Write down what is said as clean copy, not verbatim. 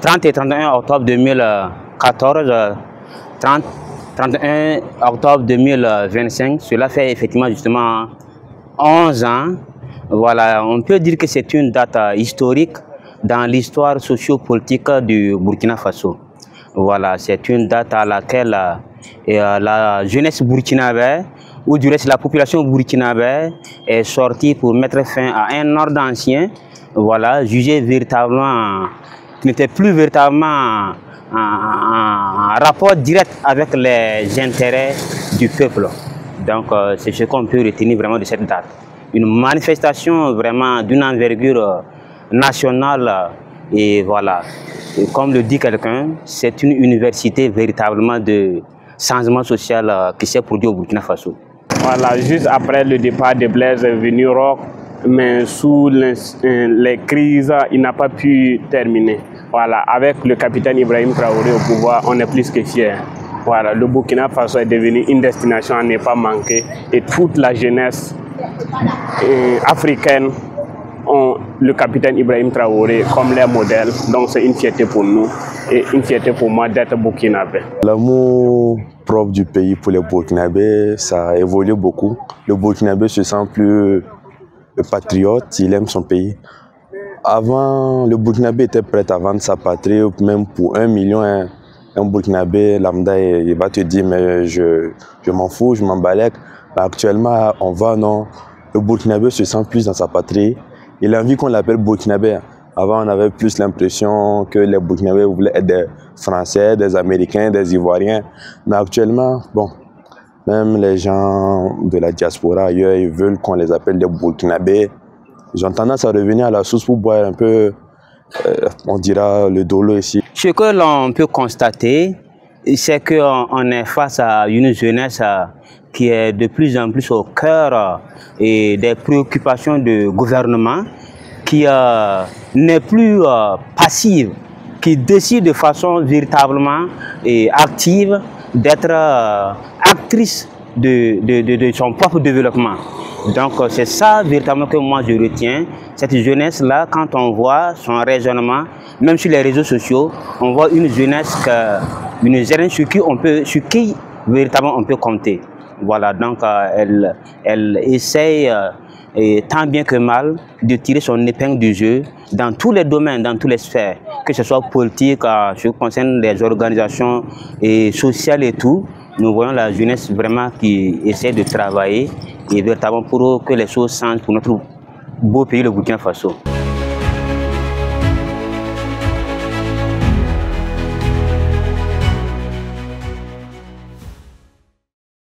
30 et 31 octobre 2014, 31 octobre 2025, cela fait effectivement justement 11 ans. Voilà, on peut dire que c'est une date historique dans l'histoire socio-politique du Burkina Faso. Voilà, c'est une date à laquelle la jeunesse burkinabé, ou du reste la population burkinabé, est sortie pour mettre fin à un ordre ancien, voilà, jugé véritablement, qui n'était plus véritablement en rapport direct avec les intérêts du peuple. Donc, c'est ce qu'on peut retenir vraiment de cette date. Une manifestation vraiment d'une envergure nationale, et voilà. Et comme le dit quelqu'un, c'est une université véritablement de changement social qui s'est produit au Burkina Faso. Voilà, juste après le départ de Blaise est venu Roch, mais sous les crises, il n'a pas pu terminer. Voilà, avec le capitaine Ibrahim Traoré au pouvoir, on est plus que fiers. Voilà, le Burkina Faso est devenu une destination à ne pas manquer et toute la jeunesse africaine ont le capitaine Ibrahim Traoré comme leur modèle. Donc c'est une fierté pour nous et une fierté pour moi d'être burkinabé. L'amour propre du pays pour les Burkinabés, ça a évolué beaucoup. Le Burkinabé se sent plus patriote, il aime son pays. Avant, le Burkinabé était prêt à vendre sa patrie, même pour 1 million. Un Burkinabé lambda, il va te dire mais je m'en fous, je m'en balèque. Actuellement, on va, non. Le Burkinabé se sent plus dans sa patrie. Il a envie qu'on l'appelle Burkinabé. Avant, on avait plus l'impression que les Burkinabés voulaient être des Français, des Américains, des Ivoiriens. Mais actuellement, bon, même les gens de la diaspora ailleurs, ils veulent qu'on les appelle des Burkinabés. Ils ont tendance à revenir à la source pour boire un peu, on dira, le dolo ici. Ce que l'on peut constater, c'est qu'on est face à une jeunesse qui est de plus en plus au cœur des préoccupations du gouvernement, qui n'est plus passive, qui décide de façon véritablement active d'être actrice de son propre développement. Donc c'est ça véritablement que moi je retiens, cette jeunesse-là, quand on voit son raisonnement, même sur les réseaux sociaux, on voit une jeunesse sur qui véritablement on peut compter. Voilà, donc elle essaye tant bien que mal de tirer son épingle du jeu dans tous les domaines, dans toutes les sphères, que ce soit politique, ce qui concerne les organisations sociales et tout. Nous voyons la jeunesse vraiment qui essaie de travailler et véritablement pour que les choses changent pour notre beau pays, le Burkina Faso.